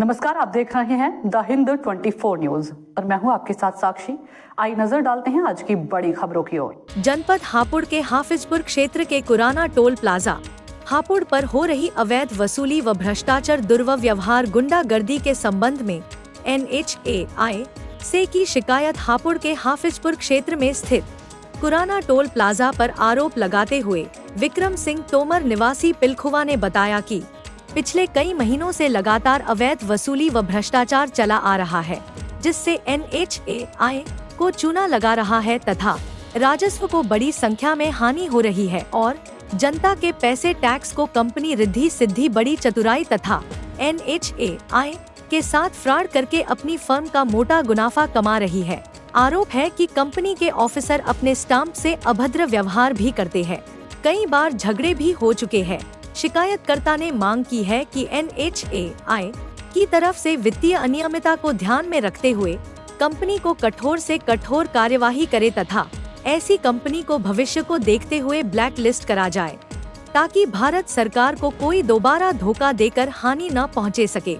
नमस्कार, आप देख रहे हैं द हिंद 24 न्यूज और मैं हूं आपके साथ साक्षी। आई नजर डालते हैं आज की बड़ी खबरों की ओर। जनपद हापुड़ के हाफिजपुर क्षेत्र के कुराना टोल प्लाजा हापुड़ पर हो रही अवैध वसूली व भ्रष्टाचार दुर्व्यवहार गुंडागर्दी के संबंध में NHAI से की शिकायत हापुड़ के हाफिजपुर क्षेत्र में स्थित कुराना टोल प्लाजा पर आरोप लगाते हुए विक्रम सिंह तोमर निवासी पिलखुवा ने बताया कि पिछले कई महीनों से लगातार अवैध वसूली व भ्रष्टाचार चला आ रहा है, जिससे NHAI को चूना लगा रहा है तथा राजस्व को बड़ी संख्या में हानि हो रही है और जनता के पैसे टैक्स को कंपनी रिद्धि सिद्धि बड़ी चतुराई तथा NHAI के साथ फ्रॉड करके अपनी फर्म का मोटा मुनाफा कमा रही है। आरोप है कि कंपनी के ऑफिसर अपने स्टाम्प से अभद्र व्यवहार भी करते हैं। कई बार झगड़े भी हो चुके हैं। शिकायतकर्ता ने मांग की है कि NHAI की तरफ से वित्तीय अनियमितता को ध्यान में रखते हुए कंपनी को कठोर से कठोर कार्यवाही करे तथा ऐसी कंपनी को भविष्य को देखते हुए ब्लैक लिस्ट करा जाए, ताकि भारत सरकार को कोई दोबारा धोखा देकर हानि न पहुंचे सके।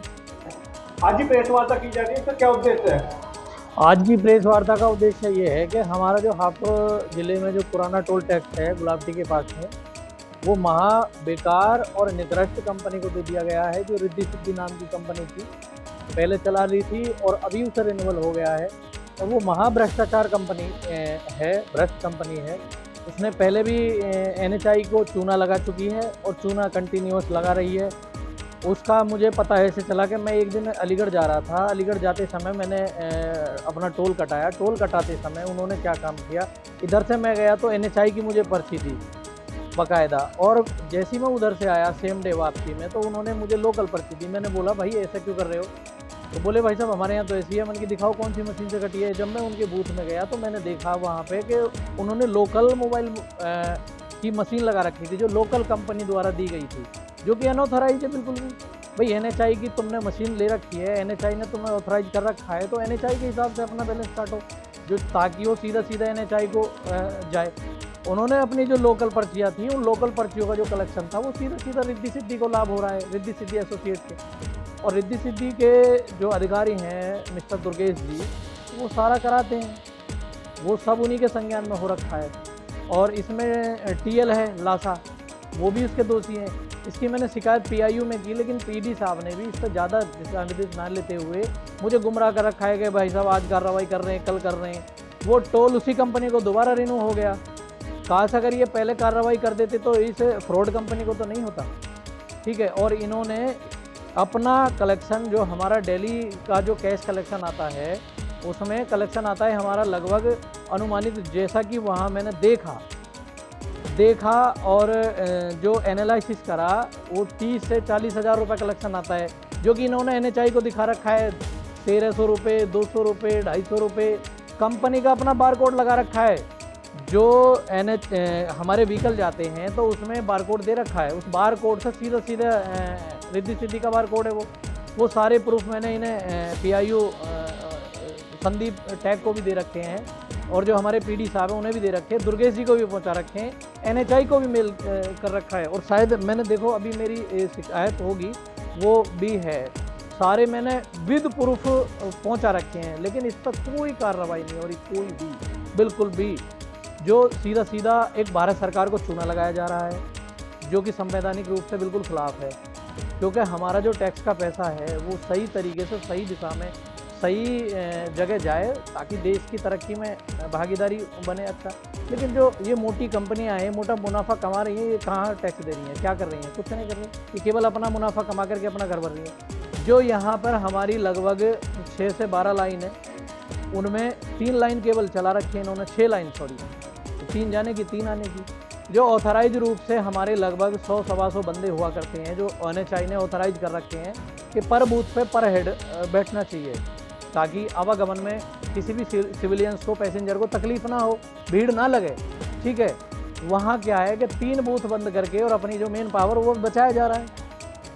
आज की प्रेस वार्ता की जा रही है, इसका क्या उद्देश्य है? आज की प्रेस वार्ता का उद्देश्य ये है कि हमारा जो हापुड़ जिले में जो पुराना टोल टैक्स है गुलाबटी के पास में, वो महा बेकार और निकृष्ट कंपनी को दे दिया गया है, जो रिद्धि सिद्धि नाम की कंपनी थी, पहले चला रही थी और अभी उसे रिन्यूअल हो गया है। और वो महा भ्रष्टाचार कंपनी है, भ्रष्ट कंपनी है। उसने पहले भी NHAI को चूना लगा चुकी है और चूना कंटिन्यूअस लगा रही है। उसका मुझे पता है ऐसे चला कि मैं एक दिन अलीगढ़ जा रहा था। अलीगढ़ जाते समय मैंने अपना टोल कटाया। टोल कटाते समय उन्होंने क्या काम किया, इधर से मैं गया तो NHAI की मुझे पर्ची दी बाकायदा, और जैसे ही मैं उधर से आया सेम डे वापसी में, तो उन्होंने मुझे लोकल पर्ची दी। मैंने बोला भाई ऐसा क्यों कर रहे हो? तो बोले भाई साहब हमारे यहाँ तो ऐसी है। मैंने कि दिखाओ कौन सी मशीन से कटी है। जब मैं उनके बूथ में गया तो मैंने देखा वहाँ पे कि उन्होंने लोकल मोबाइल की मशीन लगा रखी थी, जो लोकल कंपनी द्वारा दी गई थी, जो कि अनऑथराइज है बिल्कुल भी। भाई NHAI की तुमने मशीन ले रखी है, NHAI ने तुम्हें ऑथराइज कर रखा है, तो NHAI के हिसाब से अपना बैलेंस काटो, जो ताकि वो सीधा सीधा NHAI को जाए। उन्होंने अपनी जो लोकल पर्चियाँ थी, उन लोकल पर्चियों का जो कलेक्शन था वो सीधा सीधा रिद्धि सिद्धि को लाभ हो रहा है, रिद्धि सिद्धि एसोसिएट के। और रिद्धि सिद्धि के जो अधिकारी हैं मिस्टर दुर्गेश जी, वो सारा कराते हैं, वो सब उन्हीं के संज्ञान में हो रखा है। और इसमें TL है लासा, वो भी इसके दोषी हैं। इसकी मैंने शिकायत PIU में की, लेकिन PD साहब ने भी इस पर ज़्यादा दिशानिर्देश ना लेते हुए मुझे गुमराह कर रखा है कि भाई साहब आज कार्रवाई कर रहे हैं, कल कर रहे हैं। वो टोल उसी कंपनी को दोबारा रिन्यू हो गया। काश अगर ये पहले कार्रवाई कर देते तो इस फ्रॉड कंपनी को तो नहीं होता, ठीक है। और इन्होंने अपना कलेक्शन, जो हमारा डेली का जो कैश कलेक्शन आता है, उसमें कलेक्शन आता है हमारा लगभग अनुमानित, जैसा कि वहाँ मैंने देखा और जो एनालिसिस करा, वो 30 से 40 हज़ार रुपये कलेक्शन आता है, जो कि इन्होंने NHAI को दिखा रखा है 1300 रुपये, 200 रुपये, 250 रुपये। कंपनी का अपना बारकोड लगा रखा है। जो हमारे व्हीकल जाते हैं तो उसमें बारकोड दे रखा है, उस बारकोड से सीधा रिद्धि सिद्धि का बारकोड है वो सारे प्रूफ मैंने इन्हें PIU संदीप टैग को भी दे रखे हैं, और जो हमारे PD साहब हैं उन्हें भी दे रखे हैं, दुर्गेश जी को भी पहुंचा रखे हैं, NHAI को भी मेल कर रखा है। और शायद मैंने देखो अभी मेरी शिकायत होगी वो भी है, सारे मैंने विद प्रूफ पहुंचा रखे हैं, लेकिन इस पर कोई कार्रवाई नहीं हो रही, कोई भी, बिल्कुल भी। जो सीधा सीधा एक भारत सरकार को चूना लगाया जा रहा है, जो कि संवैधानिक रूप से बिल्कुल खिलाफ है, क्योंकि हमारा जो टैक्स का पैसा है वो सही तरीके से सही दिशा में सही जगह जाए, ताकि देश की तरक्की में भागीदारी बने। अच्छा, लेकिन जो ये मोटी कंपनियां हैं, मोटा मुनाफा कमा रही हैं, ये कहाँ टैक्स दे रही हैं, क्या कर रही हैं? कुछ नहीं कर रही, ये केवल अपना मुनाफा कमा करके अपना घर भर रही है। जो यहाँ पर हमारी लगभग 6 से 12 लाइन है, उनमें 3 लाइन केवल चला रखी है इन्होंने, 6 लाइन सॉरी, 3 जाने की 3 आने की। जो ऑथराइज रूप से हमारे लगभग 100-125 बंदे हुआ करते हैं, जो NHAI ने ऑथराइज कर रखे हैं कि पर बूथ पे पर हेड बैठना चाहिए, ताकि आवागमन में किसी भी सिविलियंस को, पैसेंजर को तकलीफ ना हो, भीड़ ना लगे, ठीक है। वहाँ क्या है कि 3 बूथ बंद करके और अपनी जो मेन पावर वो बचाया जा रहा है,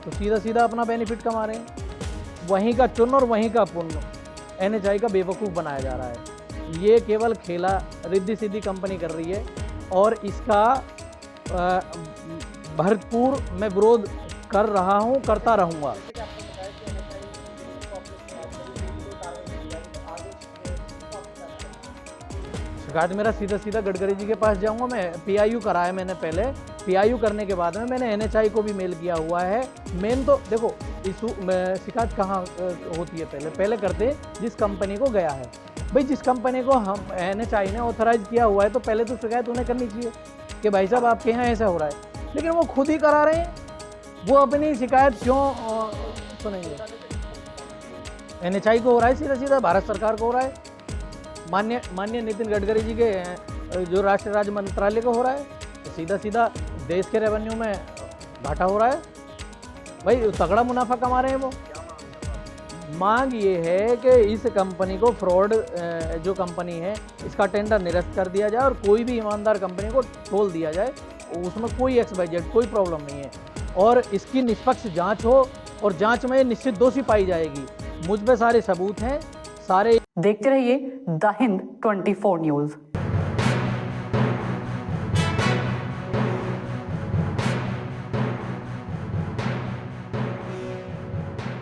तो सीधा सीधा अपना बेनिफिट कमा रहे हैं। वहीं का चुन और वहीं का पुण्य NHAI का बेवकूफ़ बनाया जा रहा है। ये केवल खेला रिद्धि सिद्धि कंपनी कर रही है, और इसका भरपूर मैं विरोध कर रहा हूँ, करता रहूँगा। शिकायत मेरा सीधा गडकरी जी के पास जाऊंगा। मैं PIU कराया मैंने पहले, PIU करने के बाद में मैंने NHI को भी मेल किया हुआ है। मेन तो देखो इशू शिकायत कहाँ होती है, पहले करते जिस कंपनी को गया है। भाई जिस कंपनी को हम NHI ने ऑथराइज किया हुआ है तो पहले तो शिकायत उन्हें करनी चाहिए कि भाई साहब आपके यहाँ ऐसा हो रहा है, लेकिन वो खुद ही करा रहे हैं। वो अपनी शिकायत क्यों सुनेंगे? NHI को हो रहा है, सीधा भारत सरकार को हो रहा है, माननीय नितिन गडकरी जी के जो राष्ट्रीय राज्य मंत्रालय को हो रहा है, तो सीधा देश के रेवेन्यू में घाटा हो रहा है। भाई तगड़ा मुनाफा कमा रहे हैं वो। मांग ये है कि इस कंपनी को फ्रॉड जो कंपनी है इसका टेंडर निरस्त कर दिया जाए और कोई भी ईमानदार कंपनी को टोल दिया जाए, उसमें कोई XYZ कोई प्रॉब्लम नहीं है, और इसकी निष्पक्ष जांच हो और जांच में निश्चित दोषी पाई जाएगी। मुझ पे सारे सबूत हैं, सारे। देखते रहिए द हिंद 24 न्यूज।